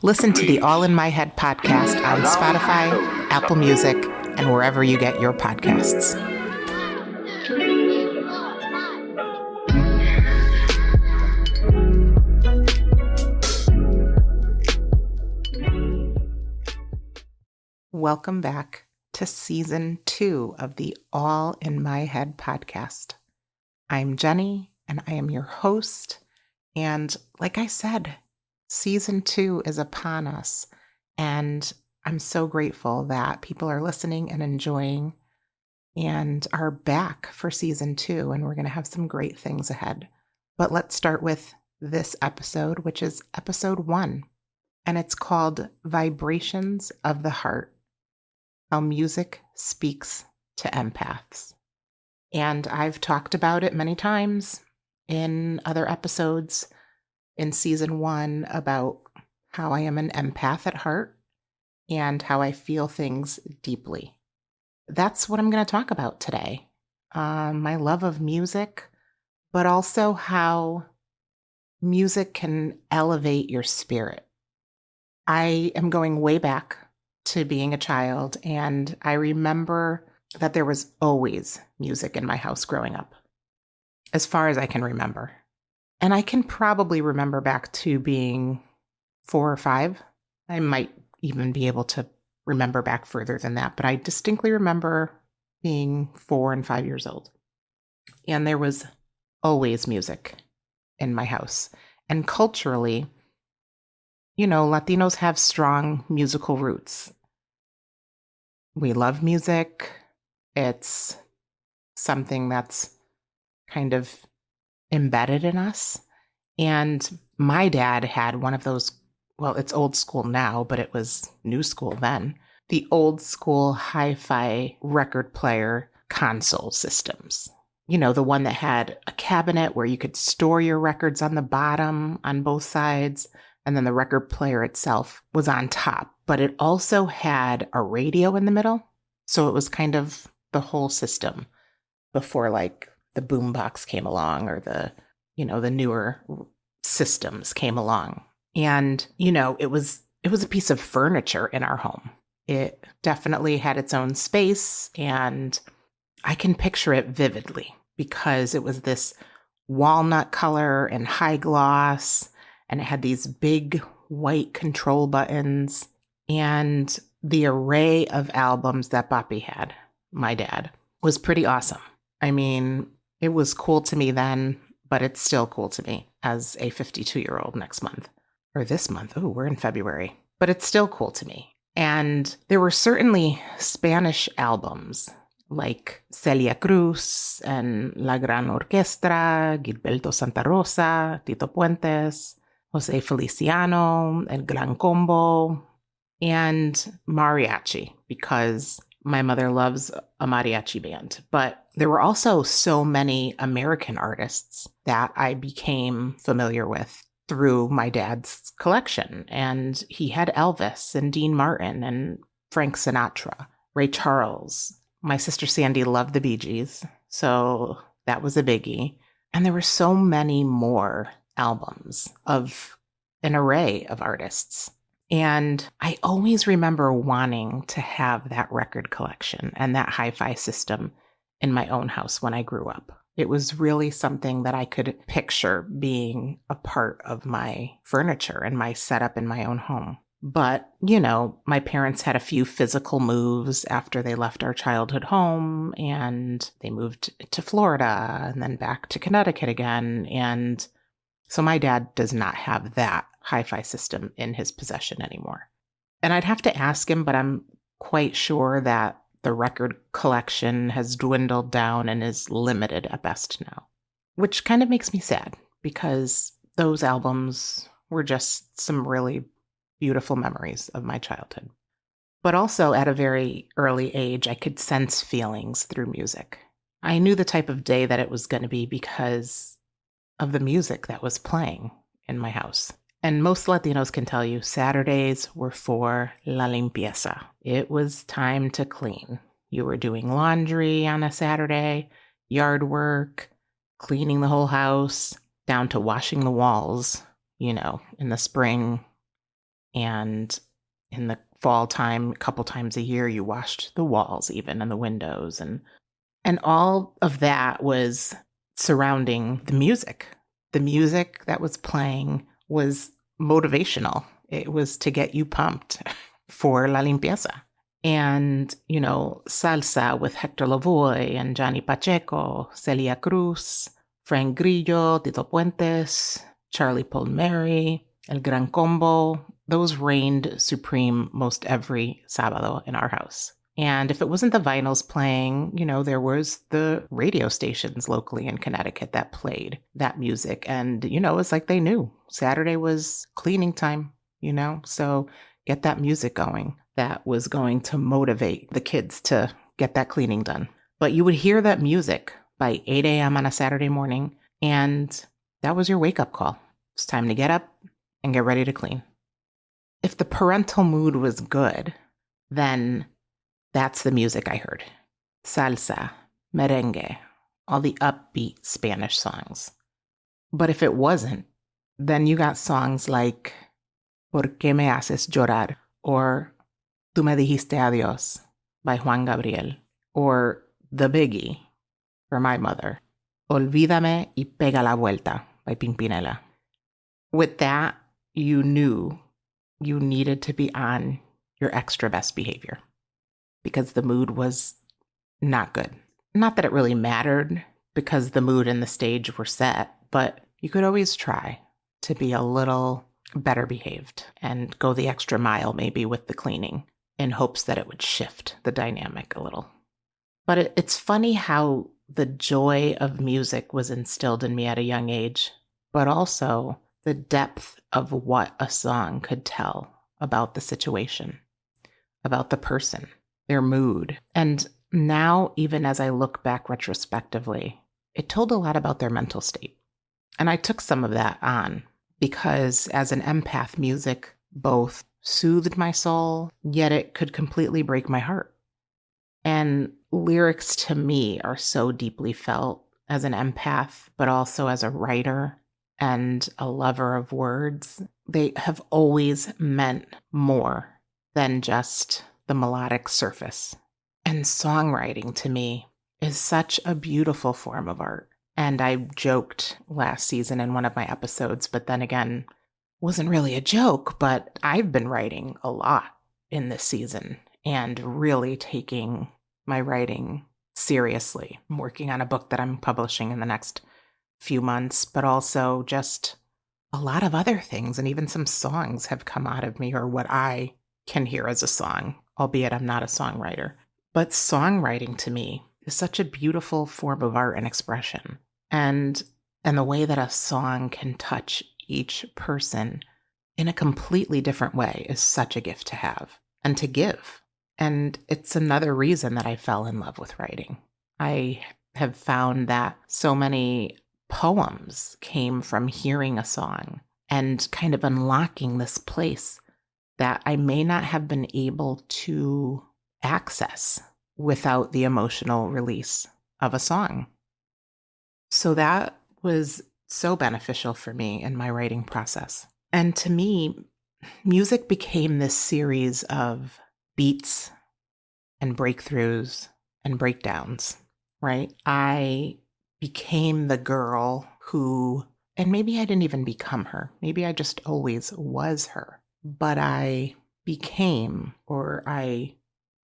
Listen to the All in My Head podcast on Spotify, Apple Music, and wherever you get your podcasts. Welcome back to Season 2 of the All in My Head podcast. I'm Jenny, and I am your host. And like I said, Season 2 is upon us, and I'm so grateful that people are listening and enjoying and are back for Season 2, and we're going to have some great things ahead. But let's start with this episode, which is episode 1, and it's called Vibrations of the Heart, How Music Speaks to Empaths. And I've talked about it many times in other episodes in Season 1 about how I am an empath at heart and how I feel things deeply. That's what I'm going to talk about today. My love of music, but also how music can elevate your spirit. I am going way back to being a child, and I remember that there was always music in my house growing up, as far as I can remember. And I can probably remember back to being 4 or 5. I might even be able to remember back further than that, but I distinctly remember being 4 and 5 years old. And there was always music in my house. And culturally, you know, Latinos have strong musical roots. We love music. It's something that's kind of embedded in us. And my dad had one of those, well, it's old school now, but it was new school then, the old school hi-fi record player console systems. You know, the one that had a cabinet where you could store your records on the bottom on both sides, and then the record player itself was on top. But it also had a radio in the middle. So it was kind of the whole system before like the boombox came along or the newer systems came along. And, you know, it was a piece of furniture in our home. It definitely had its own space, and I can picture it vividly because it was this walnut color and high gloss, and it had these big white control buttons, and the array of albums that Papi had, my dad, was pretty awesome. I mean, it was cool to me then, but it's still cool to me as a 52-year-old next month. Or this month. Oh, we're in February. But it's still cool to me. And there were certainly Spanish albums like Celia Cruz and La Gran Orquestra, Gilberto Santa Rosa, Tito Puentes, Jose Feliciano, El Gran Combo, and mariachi, because my mother loves a mariachi band. But there were also so many American artists that I became familiar with through my dad's collection. And he had Elvis and Dean Martin and Frank Sinatra, Ray Charles. My sister Sandy loved the Bee Gees, so that was a biggie. And there were so many more albums of an array of artists. And I always remember wanting to have that record collection and that hi-fi system in my own house when I grew up. It was really something that I could picture being a part of my furniture and my setup in my own home. But, you know, my parents had a few physical moves after they left our childhood home, and they moved to Florida and then back to Connecticut again. And so my dad does not have that hi-fi system in his possession anymore. And I'd have to ask him, but I'm quite sure that the record collection has dwindled down and is limited at best now, which kind of makes me sad because those albums were just some really beautiful memories of my childhood. But also at a very early age, I could sense feelings through music. I knew the type of day that it was going to be because of the music that was playing in my house. And most Latinos can tell you Saturdays were for la limpieza. It was time to clean. You were doing laundry on a Saturday, yard work, cleaning the whole house, down to washing the walls, you know, in the spring, And in the fall time, a couple times a year, you washed the walls even and the windows. And all of that was surrounding the music. The music that was playing was motivational. It was to get you pumped for la limpieza. And, salsa with Hector Lavoe and Johnny Pacheco, Celia Cruz, Frank Grillo, Tito Puentes, Charlie Palmieri, El Gran Combo. Those reigned supreme most every Sábado in our house. And if it wasn't the vinyls playing, there was the radio stations locally in Connecticut that played that music. And, it's like they knew Saturday was cleaning time, so get that music going. That was going to motivate the kids to get that cleaning done. But you would hear that music by 8 a.m. on a Saturday morning, and that was your wake-up call. It's time to get up and get ready to clean. If the parental mood was good, then that's the music I heard. Salsa, merengue, all the upbeat Spanish songs. But if it wasn't, then you got songs like ¿Por qué me haces llorar? Or Tú me dijiste adiós by Juan Gabriel. Or The Biggie for my mother. Olvídame y pega la vuelta by Pimpinela. With that, you knew you needed to be on your extra best behavior because the mood was not good. Not that it really mattered because the mood and the stage were set, but you could always try to be a little better behaved and go the extra mile maybe with the cleaning in hopes that it would shift the dynamic a little. But it's funny how the joy of music was instilled in me at a young age, but also the depth of what a song could tell about the situation, about the person, their mood. And now, even as I look back retrospectively, it told a lot about their mental state. And I took some of that on because as an empath, music both soothed my soul, yet it could completely break my heart. And lyrics to me are so deeply felt as an empath, but also as a writer and a lover of words. They have always meant more than just the melodic surface. And songwriting to me is such a beautiful form of art. And I joked last season in one of my episodes, but then again, wasn't really a joke, but I've been writing a lot in this season and really taking my writing seriously. I'm working on a book that I'm publishing in the next few months, but also just a lot of other things. And even some songs have come out of me, or what I can hear as a song, albeit I'm not a songwriter. But songwriting to me is such a beautiful form of art and expression. And the way that a song can touch each person in a completely different way is such a gift to have and to give. And it's another reason that I fell in love with writing. I have found that so many poems came from hearing a song and kind of unlocking this place that I may not have been able to access without the emotional release of a song. So that was so beneficial for me in my writing process. And to me, music became this series of beats and breakthroughs and breakdowns, right? I became the girl who, and maybe I didn't even become her. Maybe I just always was her. But I became, or I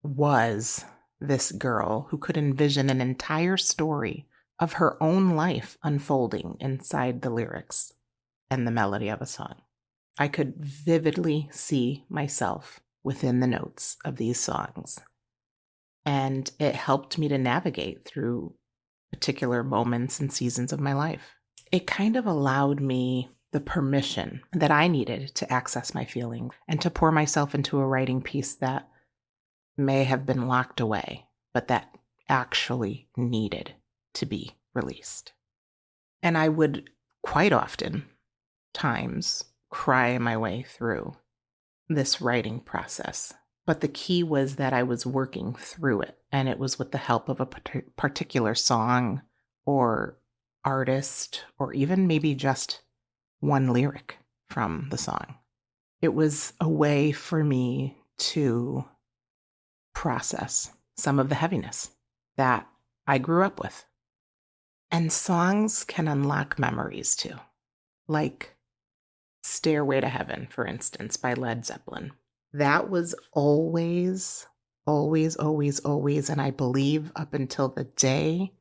was this girl who could envision an entire story of her own life unfolding inside the lyrics and the melody of a song. I could vividly see myself within the notes of these songs. And it helped me to navigate through particular moments and seasons of my life. It kind of allowed me the permission that I needed to access my feelings and to pour myself into a writing piece that may have been locked away, but that actually needed to be released. And I would quite often times cry my way through this writing process. But the key was that I was working through it, and it was with the help of a particular song or artist, or even maybe just one lyric from the song. It was a way for me to process some of the heaviness that I grew up with. And songs can unlock memories too, like Stairway to Heaven, for instance, by Led Zeppelin. That was always, always, always, always, and I believe up until the day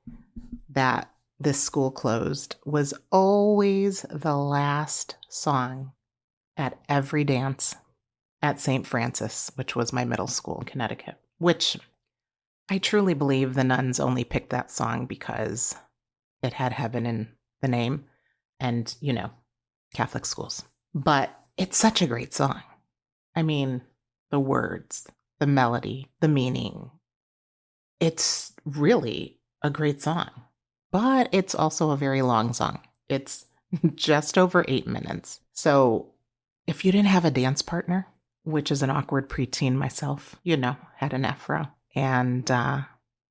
that this school closed, was always the last song at every dance at St. Francis, which was my middle school in Connecticut, which I truly believe the nuns only picked that song because it had heaven in the name and, Catholic schools. But it's such a great song. I mean, the words, the melody, the meaning. It's really a great song. But it's also a very long song. It's just over 8 minutes. So if you didn't have a dance partner, which is an awkward preteen myself, had an afro and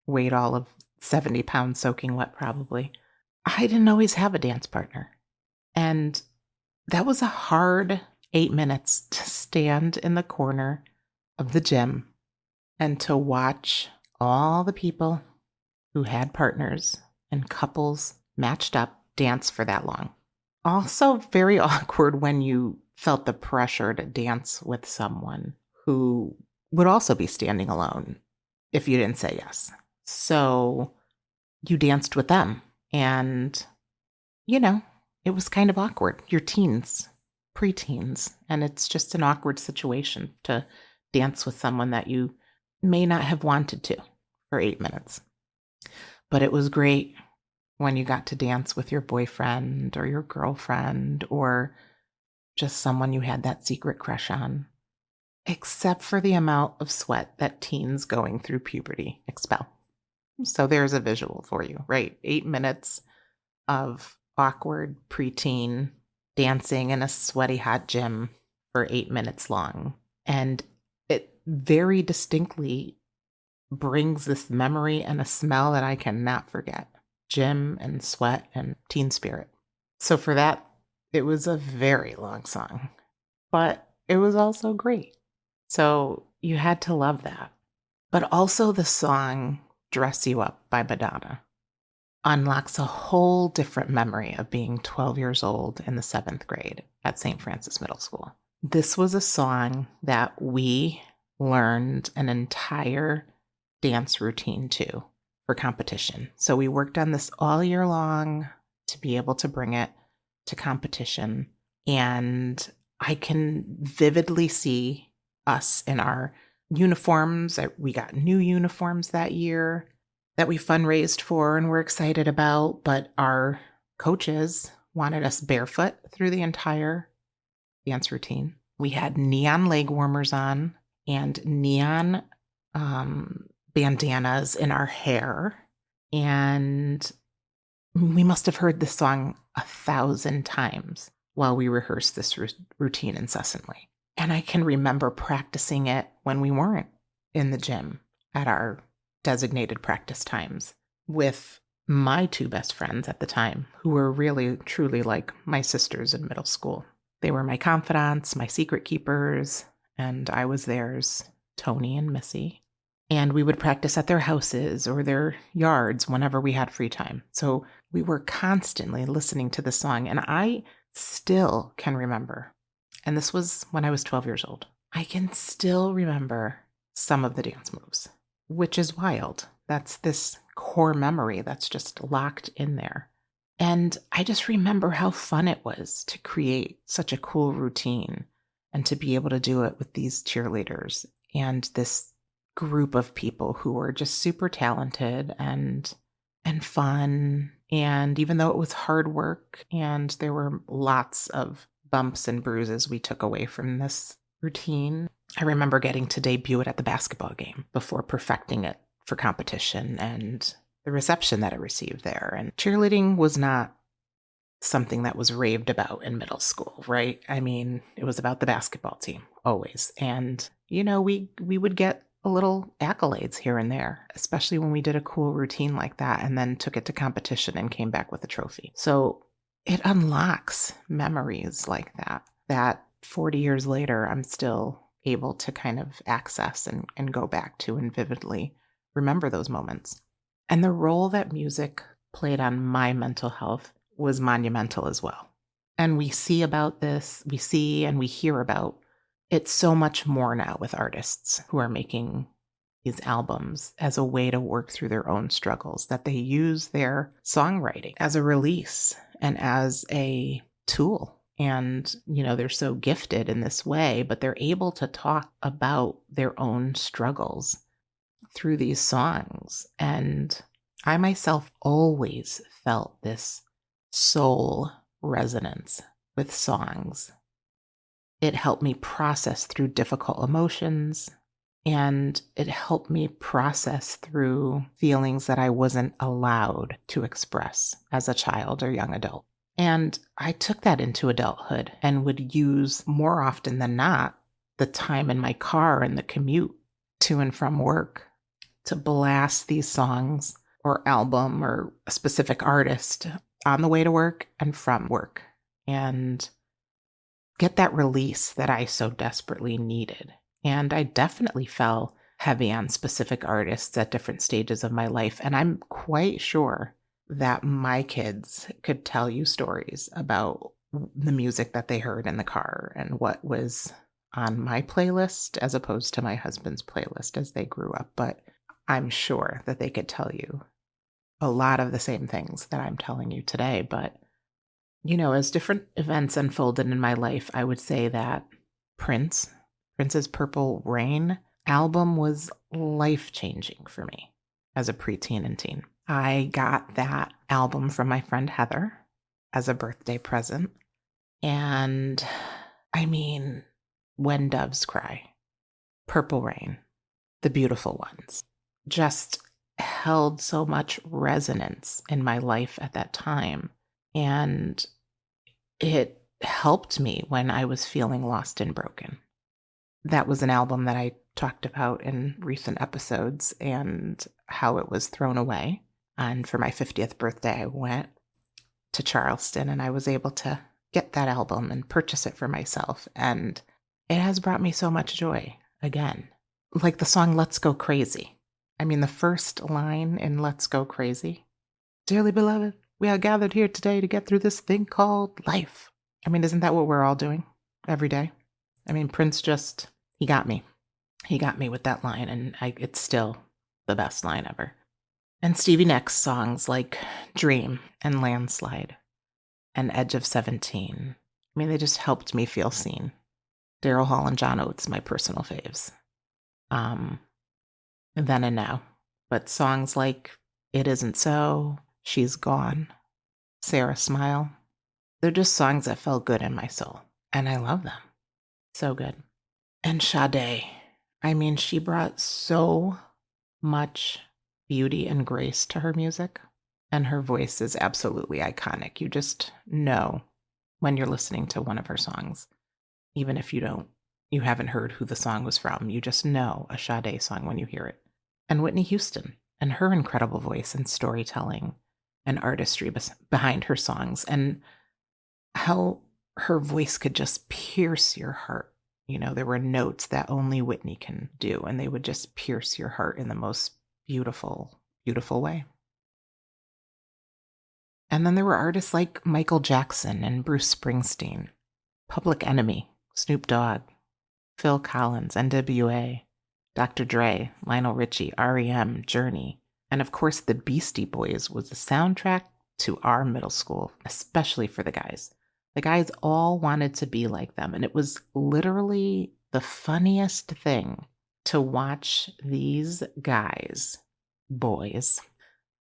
weighed all of 70 pounds soaking wet probably, I didn't always have a dance partner. And that was a hard 8 minutes to stand in the corner of the gym and to watch all the people who had partners and couples matched up dance for that long. Also very awkward when you felt the pressure to dance with someone who would also be standing alone if you didn't say yes. So you danced with them and, it was kind of awkward. You're teens, preteens, and it's just an awkward situation to dance with someone that you may not have wanted to for 8 minutes. But it was great when you got to dance with your boyfriend or your girlfriend or just someone you had that secret crush on, except for the amount of sweat that teens going through puberty expel. So there's a visual for you, right? 8 minutes of awkward preteen dancing in a sweaty hot gym for 8 minutes long. And it very distinctly brings this memory and a smell that I cannot forget. Gym and sweat and teen spirit. So for that, it was a very long song, but it was also great. So you had to love that. But also the song Dress You Up by Madonna unlocks a whole different memory of being 12 years old in the 7th grade at St. Francis Middle School. This was a song that we learned an entire dance routine to for competition. So we worked on this all year long to be able to bring it to competition. And I can vividly see us in our uniforms. We got new uniforms that year that we fundraised for and were excited about, but our coaches wanted us barefoot through the entire dance routine. We had neon leg warmers on and neon bandanas in our hair. And we must have heard this song 1,000 times while we rehearsed this routine incessantly. And I can remember practicing it when we weren't in the gym at our designated practice times with my 2 best friends at the time, who were really, truly like my sisters in middle school. They were my confidants, my secret keepers, and I was theirs, Tony and Missy. And we would practice at their houses or their yards whenever we had free time. So we were constantly listening to the song, and I still can remember, and this was when I was 12 years old, I can still remember some of the dance moves, which is wild. That's this core memory that's just locked in there. And I just remember how fun it was to create such a cool routine and to be able to do it with these cheerleaders and this group of people who were just super talented and fun. And even though it was hard work and there were lots of bumps and bruises we took away from this routine, I remember getting to debut it at the basketball game before perfecting it for competition and the reception that it received there. And cheerleading was not something that was raved about in middle school, right? I mean, it was about the basketball team always. And, we would get a little accolades here and there, especially when we did a cool routine like that and then took it to competition and came back with a trophy. So it unlocks memories like that 40 years later, I'm still able to kind of access and go back to and vividly remember those moments. And the role that music played on my mental health was monumental as well. And we see and we hear about it so much more now with artists who are making these albums as a way to work through their own struggles, that they use their songwriting as a release and as a tool. And, they're so gifted in this way, but they're able to talk about their own struggles through these songs. And I myself always felt this soul resonance with songs. It helped me process through difficult emotions, and it helped me process through feelings that I wasn't allowed to express as a child or young adult. And I took that into adulthood and would use more often than not the time in my car and the commute to and from work to blast these songs or album or a specific artist on the way to work and from work and get that release that I so desperately needed. And I definitely fell heavy on specific artists at different stages of my life. And I'm quite sure that my kids could tell you stories about the music that they heard in the car and what was on my playlist as opposed to my husband's playlist as they grew up. But I'm sure that they could tell you a lot of the same things that I'm telling you today. But, as different events unfolded in my life, I would say that Prince's Purple Rain album was life-changing for me as a preteen and teen. I got that album from my friend Heather as a birthday present. And When Doves Cry, Purple Rain, The Beautiful Ones, just held so much resonance in my life at that time. And it helped me when I was feeling lost and broken. That was an album that I talked about in recent episodes and how it was thrown away. And for my 50th birthday, I went to Charleston and I was able to get that album and purchase it for myself. And it has brought me so much joy again. Like the song Let's Go Crazy. The first line in Let's Go Crazy, "Dearly beloved, we are gathered here today to get through this thing called life." Isn't that what we're all doing every day? Prince he got me. He got me with that line, and it's still the best line ever. And Stevie Nicks songs like Dream and Landslide and Edge of 17. They just helped me feel seen. Daryl Hall and John Oates, my personal faves. Then and Now. But songs like It Isn't So, She's Gone, Sarah Smile, they're just songs that felt good in my soul. And I love them. So good. And Sade. She brought so much beauty and grace to her music. And her voice is absolutely iconic. You just know when you're listening to one of her songs. Even if you haven't heard who the song was from, you just know a Sade song when you hear it. And Whitney Houston and her incredible voice and storytelling and artistry behind her songs, and how her voice could just pierce your heart. There were notes that only Whitney can do, and they would just pierce your heart in the most beautiful, beautiful way. And then there were artists like Michael Jackson and Bruce Springsteen, Public Enemy, Snoop Dogg, Phil Collins, NWA, Dr. Dre, Lionel Richie, R.E.M., Journey, and of course the Beastie Boys was the soundtrack to our middle school, especially for the guys. The guys all wanted to be like them, and it was literally the funniest thing to watch these boys,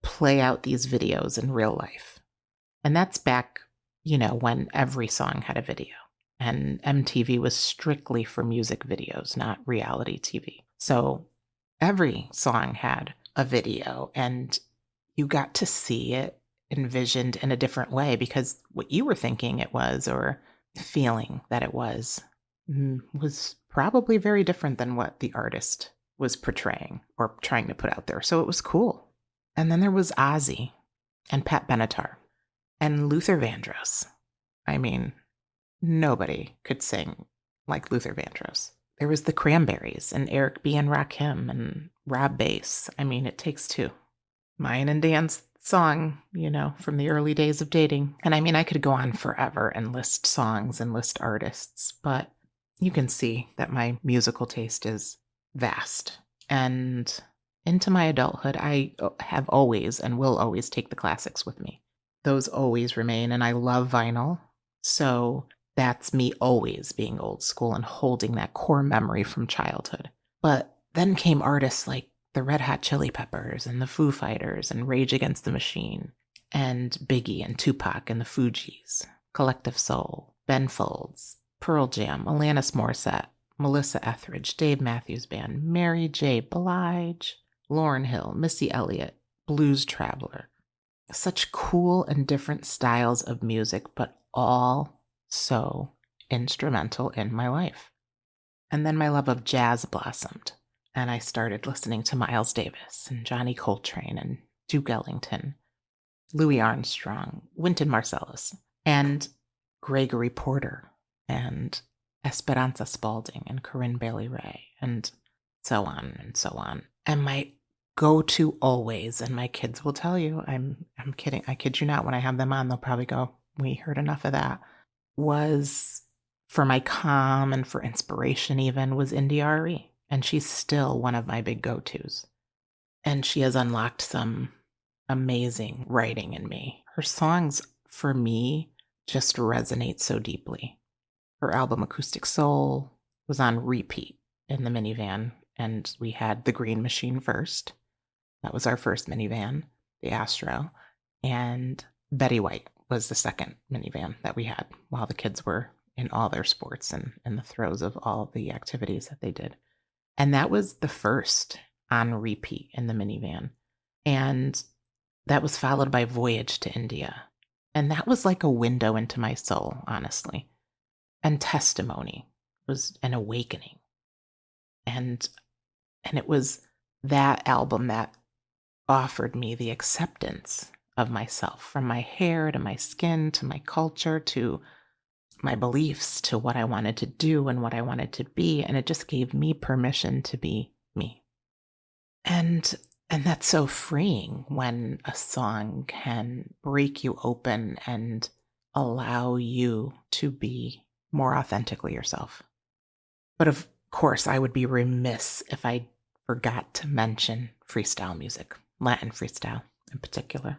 play out these videos in real life. And that's back, when every song had a video. And MTV was strictly for music videos, not reality TV. So every song had a video, and you got to see it envisioned in a different way, because what you were thinking it was, or feeling that it was probably very different than what the artist was portraying or trying to put out there. So it was cool. And then there was Ozzy and Pat Benatar and Luther Vandross. nobody could sing like Luther Vandross. There was the Cranberries and Eric B. and Rakim and Rob Bass. I mean, it takes two. Mine and Dan's song, from the early days of dating. And I mean, I could go on forever and list songs and list artists, but you can see that my musical taste is vast. And into my adulthood, I have always and will always take the classics with me. Those always remain, and I love vinyl. So that's me always being old school and holding that core memory from childhood. But then came artists like the Red Hot Chili Peppers and the Foo Fighters and Rage Against the Machine and Biggie and Tupac and the Fugees, Collective Soul, Ben Folds, Pearl Jam, Alanis Morissette, Melissa Etheridge, Dave Matthews Band, Mary J. Blige, Lauryn Hill, Missy Elliott, Blues Traveler. Such cool and different styles of music, but all so instrumental in my life. And then my love of jazz blossomed, and I started listening to Miles Davis and Johnny Coltrane and Duke Ellington, Louis Armstrong, Wynton Marsalis, and Gregory Porter, and Esperanza Spalding, and Corinne Bailey Rae, and so on and so on. And my go-to always, and my kids will tell you, I'm kidding, I kid you not, when I have them on, they'll probably go, we heard enough of that, was, for my calm and for inspiration even, was India Arie. And she's still one of my big go-tos. And she has unlocked some amazing writing in me. Her songs, for me, just resonate so deeply. Her album Acoustic Soul was on repeat in the minivan, and we had the Green Machine first. That was our first minivan, the Astro. And Betty White was the second minivan that we had while the kids were in all their sports and in the throes of all the activities that they did. And that was the first on repeat in the minivan. And that was followed by Voyage to India. And that was like a window into my soul, honestly. And Testimony was an awakening. And it was that album that offered me the acceptance of myself, from my hair to my skin to my culture to my beliefs to what I wanted to do and what I wanted to be. And it just gave me permission to be me. And that's so freeing when a song can break you open and allow you to be more authentically yourself. But of course, I would be remiss if I forgot to mention freestyle music, Latin freestyle in particular.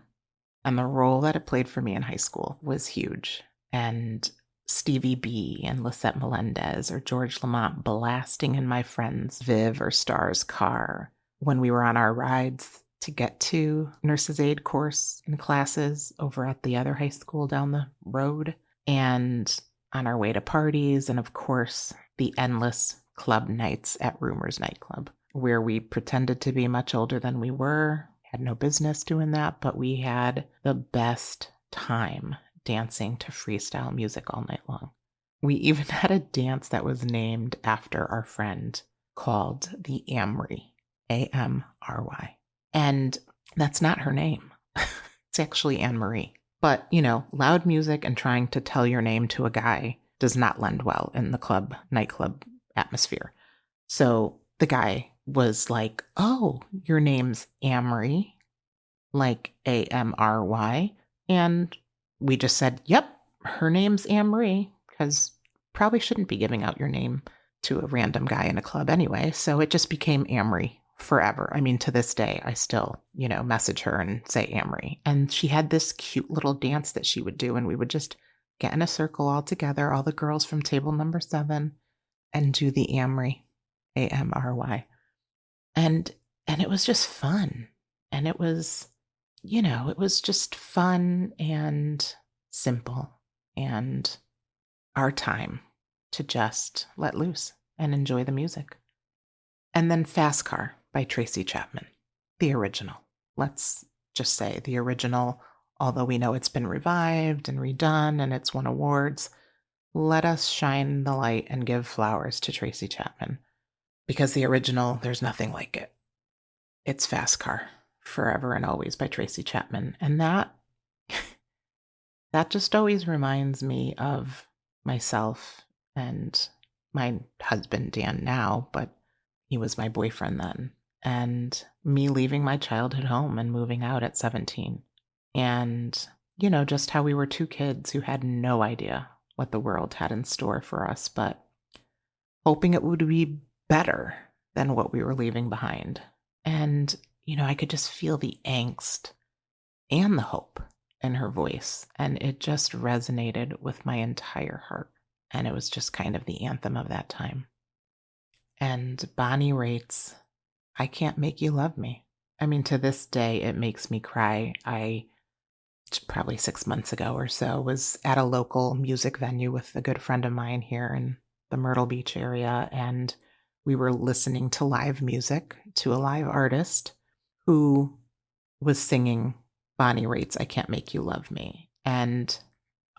And the role that it played for me in high school was huge. And Stevie B and Lisette Melendez or George Lamont blasting in my friend's Viv or Star's car when we were on our rides to get to nurse's aid course and classes over at the other high school down the road, and on our way to parties, and of course the endless club nights at Rumors nightclub, where we pretended to be much older than we were, had no business doing that, but we had the best time dancing to freestyle music all night long. We even had a dance that was named after our friend called the Amry, A-M-R-Y. And that's not her name. It's actually Anne-Marie. But, loud music and trying to tell your name to a guy does not lend well in the nightclub atmosphere. So the guy was like, oh, your name's Amory, like A-M-R-Y. And we just said, yep, her name's Anne-Marie, because probably shouldn't be giving out your name to a random guy in a club anyway. So it just became Amory forever. I mean, to this day, I still, message her and say Amory. And she had this cute little dance that she would do, and we would just get in a circle all together, all the girls from table number 7, and do the Amory, A-M-R-Y. And it was just fun. And it was, it was just fun and simple and our time to just let loose and enjoy the music. And then Fast Car by Tracy Chapman, the original. Let's just say the original, although we know it's been revived and redone and it's won awards. Let us shine the light and give flowers to Tracy Chapman, because the original, there's nothing like it. It's Fast Car, Forever and Always by Tracy Chapman. And that just always reminds me of myself and my husband, Dan, now, but he was my boyfriend then, and me leaving my childhood home and moving out at 17. And, just how we were two kids who had no idea what the world had in store for us, but hoping it would be better than what we were leaving behind. And, I could just feel the angst and the hope in her voice, and it just resonated with my entire heart. And it was just kind of the anthem of that time. And Bonnie Raitt's I Can't Make You Love Me. I mean, to this day, it makes me cry. I, probably 6 months ago or so, was at a local music venue with a good friend of mine here in the Myrtle Beach area, and we were listening to live music to a live artist who was singing Bonnie Raitt's I Can't Make You Love Me. And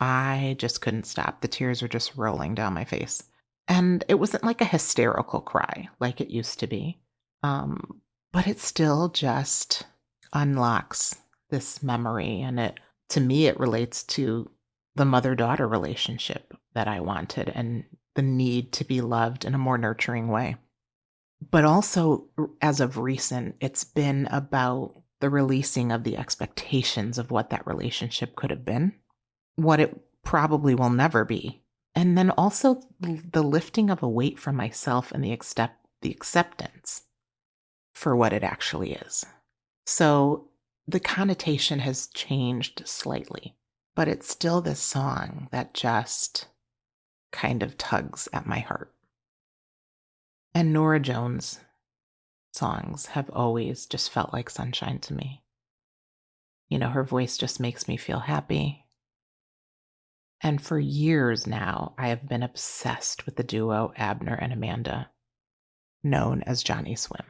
I just couldn't stop. The tears were just rolling down my face. And it wasn't like a hysterical cry like it used to be. But it still just unlocks this memory. And to me, it relates to the mother-daughter relationship that I wanted and the need to be loved in a more nurturing way. But also, as of recent, it's been about the releasing of the expectations of what that relationship could have been, what it probably will never be, and then also the lifting of a weight from myself and the acceptance for what it actually is. So the connotation has changed slightly, but it's still this song that just kind of tugs at my heart. And Norah Jones' songs have always just felt like sunshine to me. Her voice just makes me feel happy. And for years now, I have been obsessed with the duo Abner and Amanda, known as Johnny Swim.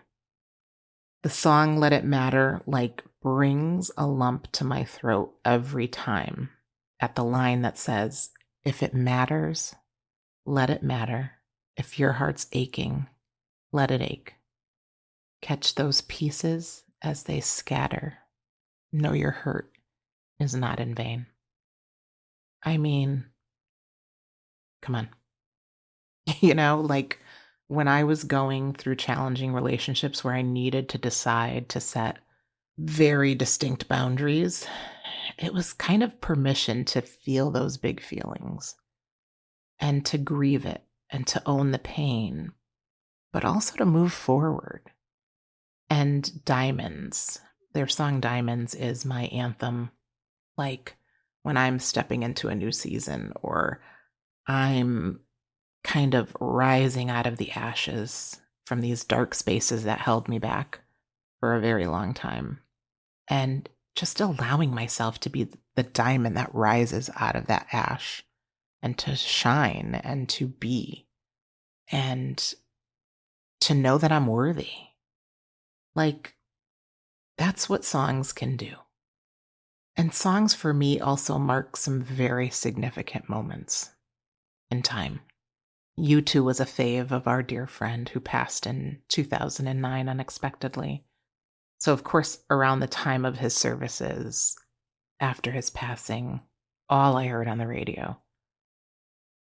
The song Let It Matter brings a lump to my throat every time at the line that says, if it matters, let it matter. If your heart's aching, let it ache. Catch those pieces as they scatter. Know your hurt is not in vain. I mean, come on. When I was going through challenging relationships where I needed to decide to set very distinct boundaries, it was kind of permission to feel those big feelings and to grieve it and to own the pain, but also to move forward. And Diamonds, their song Diamonds, is my anthem. When I'm stepping into a new season or I'm kind of rising out of the ashes from these dark spaces that held me back for a very long time, and just allowing myself to be the diamond that rises out of that ash and to shine and to be and to know that I'm worthy. That's what songs can do. And songs for me also mark some very significant moments in time. U2 was a fave of our dear friend who passed in 2009 unexpectedly. So, of course, around the time of his services, after his passing, all I heard on the radio,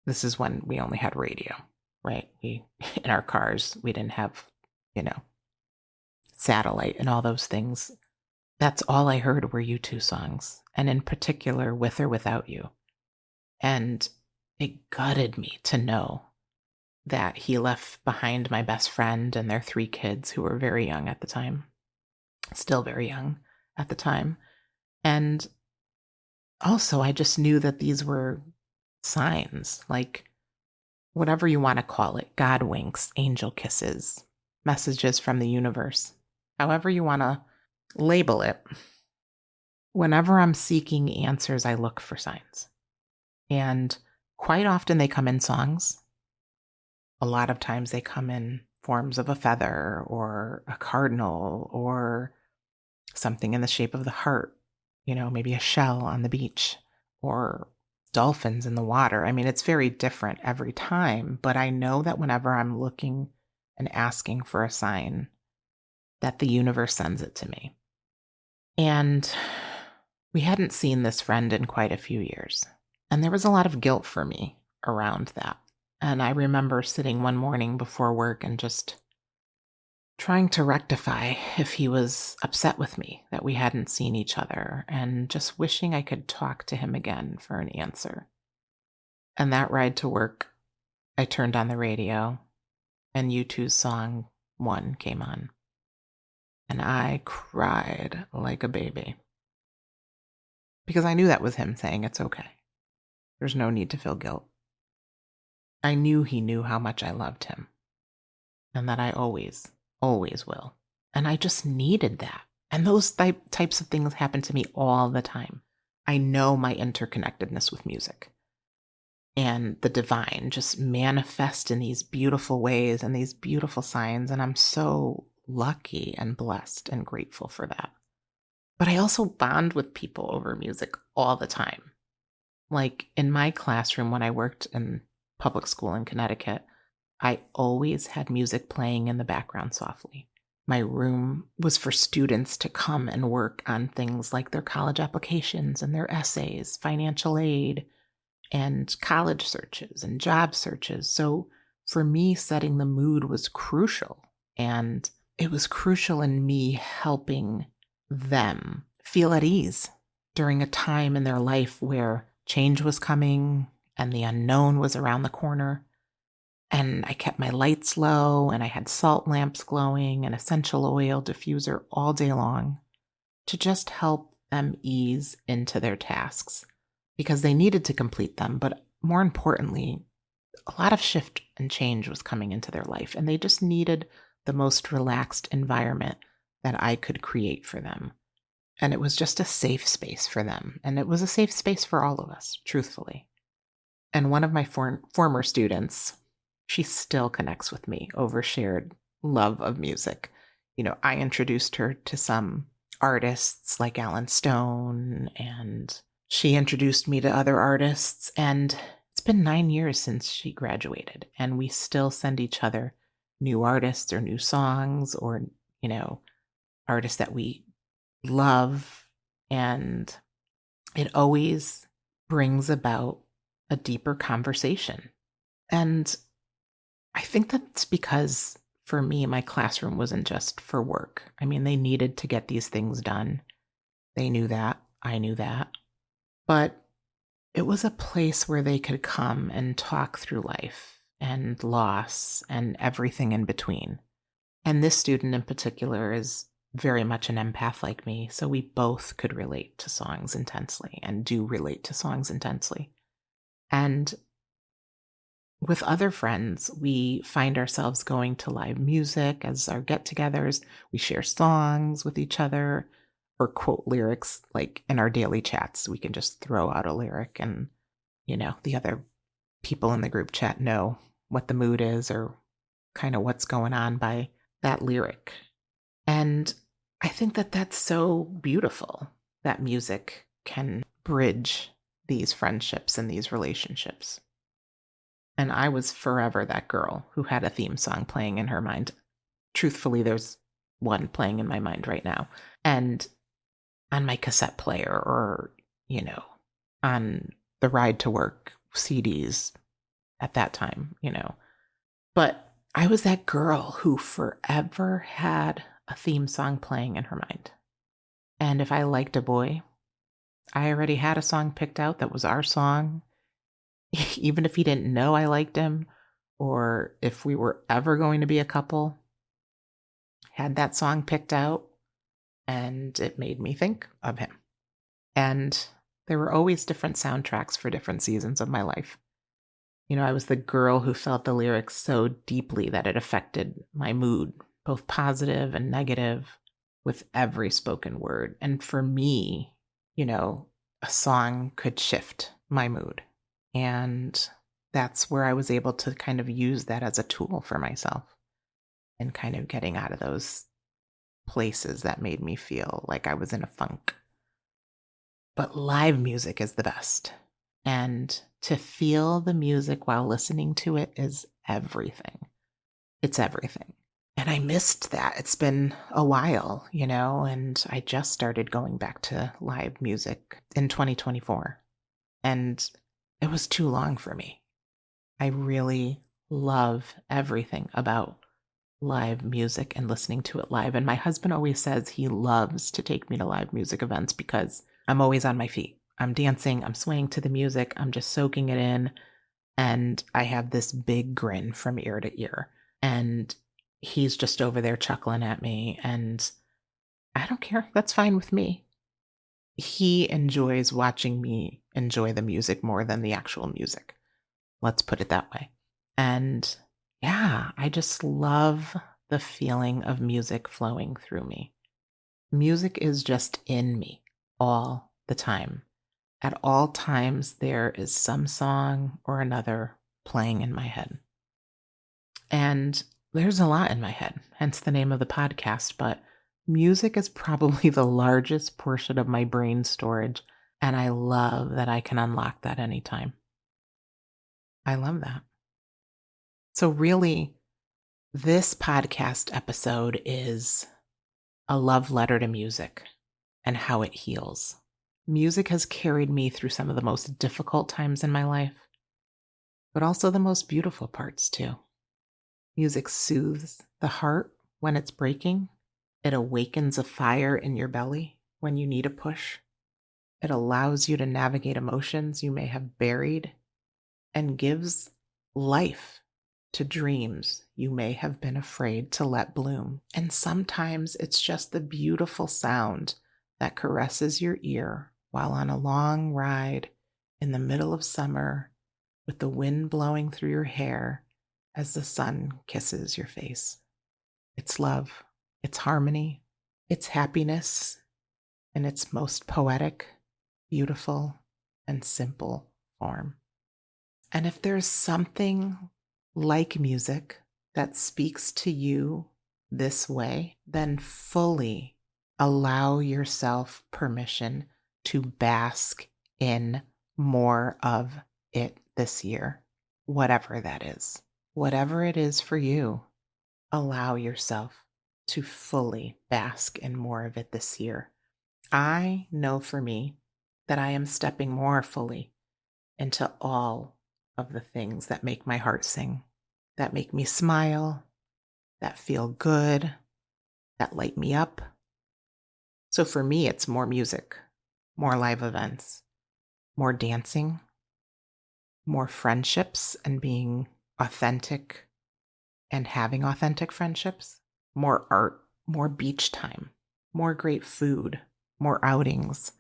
this is when we only had radio, right? In our cars, we didn't have, satellite and all those things. That's all I heard were U2 songs, and in particular, With or Without You. And it gutted me to know that he left behind my best friend and their 3 kids who were very young at the time, still very young at the time. And also, I just knew that these were signs, whatever you want to call it, God winks, angel kisses, messages from the universe, however you want to label it. Whenever I'm seeking answers, I look for signs. And quite often they come in songs. A lot of times they come in forms of a feather or a cardinal or something in the shape of the heart, maybe a shell on the beach or dolphins in the water. I mean, it's very different every time, but I know that whenever I'm looking and asking for a sign, that the universe sends it to me. And we hadn't seen this friend in quite a few years. And there was a lot of guilt for me around that. And I remember sitting one morning before work and just trying to rectify if he was upset with me that we hadn't seen each other and just wishing I could talk to him again for an answer. And that ride to work, I turned on the radio and U2's song One came on. And I cried like a baby because I knew that was him saying it's okay. There's no need to feel guilt. I knew he knew how much I loved him and that I always, always will. And I just needed that. And those types of things happen to me all the time. I know my interconnectedness with music and the divine just manifest in these beautiful ways and these beautiful signs. And I'm so lucky and blessed and grateful for that. But I also bond with people over music all the time. Like in my classroom when I worked in public school in Connecticut, I always had music playing in the background softly. My room was for students to come and work on things like their college applications and their essays, financial aid, and college searches and job searches. So for me, setting the mood was crucial. And it was crucial in me helping them feel at ease during a time in their life where change was coming and the unknown was around the corner. And I kept my lights low and I had salt lamps glowing and essential oil diffuser all day long to just help them ease into their tasks because they needed to complete them. But more importantly, a lot of shift and change was coming into their life and they just needed the most relaxed environment that I could create for them. And it was just a safe space for them. And it was a safe space for all of us, truthfully. And one of my former students, she still connects with me over shared love of music. You know, I introduced her to some artists like Alan Stone, and she introduced me to other artists. And it's been 9 years since she graduated, and we still send each other new artists or new songs or, you know, artists that we love. And it always brings about a deeper conversation. And I think that's because for me, my classroom wasn't just for work. I mean, they needed to get these things done. They knew that. I knew that. But it was a place where they could come and talk through life and loss and everything in between. And this student in particular is very much an empath like me, so we both could relate to songs intensely and do relate to songs intensely. And with other friends, we find ourselves going to live music as our get-togethers. We share songs with each other or quote lyrics like in our daily chats. We can just throw out a lyric and, you know, the other people in the group chat know what the mood is or kind of what's going on by that lyric. And I think that that's so beautiful that music can bridge these friendships and these relationships. And I was forever that girl who had a theme song playing in her mind. Truthfully, there's one playing in my mind right now. And on my cassette player or, you know, on the ride to work CDs at that time, you know. But I was that girl who forever had a theme song playing in her mind. And if I liked a boy, I already had a song picked out that was our song. Even if he didn't know I liked him, or if we were ever going to be a couple, had that song picked out, and it made me think of him. And there were always different soundtracks for different seasons of my life. You know, I was the girl who felt the lyrics so deeply that it affected my mood, both positive and negative, with every spoken word. And for me, you know, a song could shift my mood. And that's where I was able to kind of use that as a tool for myself and kind of getting out of those places that made me feel like I was in a funk. But live music is the best. And to feel the music while listening to it is everything. It's everything. And I missed that. It's been a while, you know, and I just started going back to live music in 2024. And it was too long for me. I really love everything about live music and listening to it live. And my husband always says he loves to take me to live music events because I'm always on my feet. I'm dancing, I'm swaying to the music, I'm just soaking it in. And I have this big grin from ear to ear. And he's just over there chuckling at me. And I don't care. That's fine with me. He enjoys watching me enjoy the music more than the actual music. Let's put it that way. And yeah, I just love the feeling of music flowing through me. Music is just in me all the time. At all times, there is some song or another playing in my head. And there's a lot in my head, hence the name of the podcast. But music is probably the largest portion of my brain storage. And I love that I can unlock that anytime. I love that. So, really, this podcast episode is a love letter to music and how it heals. Music has carried me through some of the most difficult times in my life, but also the most beautiful parts too. Music soothes the heart when it's breaking. It awakens a fire in your belly when you need a push. It allows you to navigate emotions you may have buried and gives life to dreams you may have been afraid to let bloom. And sometimes it's just the beautiful sound that caresses your ear while on a long ride in the middle of summer with the wind blowing through your hair as the sun kisses your face. It's love, it's harmony, it's happiness in its most poetic, beautiful, and simple form. And if there's something like music that speaks to you this way, then fully allow yourself permission to bask in more of it this year, whatever that is. Whatever it is for you, allow yourself to fully bask in more of it this year. I know for me that I am stepping more fully into all of the things that make my heart sing, that make me smile, that feel good, that light me up. So for me, it's more music, more live events, more dancing, more friendships and being authentic and having authentic friendships, more art, more beach time, more great food, more outings,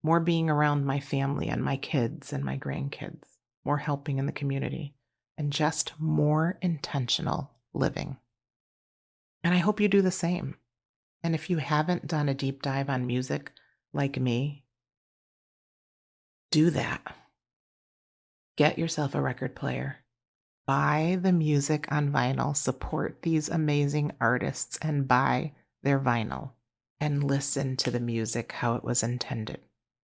more being around my family and my kids and my grandkids, more helping in the community, and just more intentional living. And I hope you do the same. And if you haven't done a deep dive on music like me, do that. Get yourself a record player. Buy the music on vinyl. Support these amazing artists and buy their vinyl. And listen to the music how it was intended.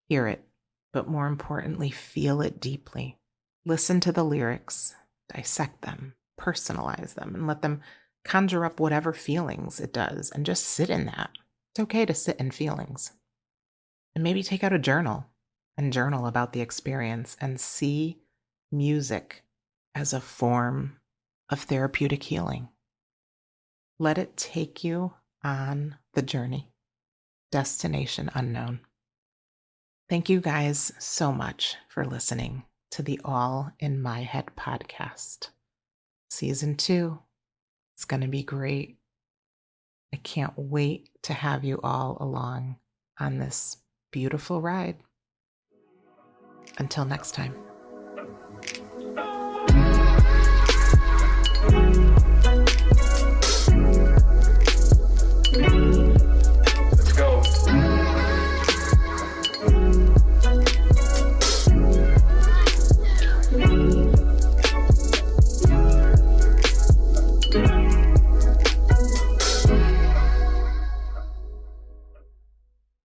Hear it, but more importantly, feel it deeply. Listen to the lyrics, dissect them, personalize them, and let them conjure up whatever feelings it does, and just sit in that. It's okay to sit in feelings. And maybe take out a journal and journal about the experience and see music as a form of therapeutic healing. Let it take you on the journey. Destination unknown. Thank you guys so much for listening to the All in My Head podcast. Season 2. It's going to be great. I can't wait to have you all along on this beautiful ride. Until next time.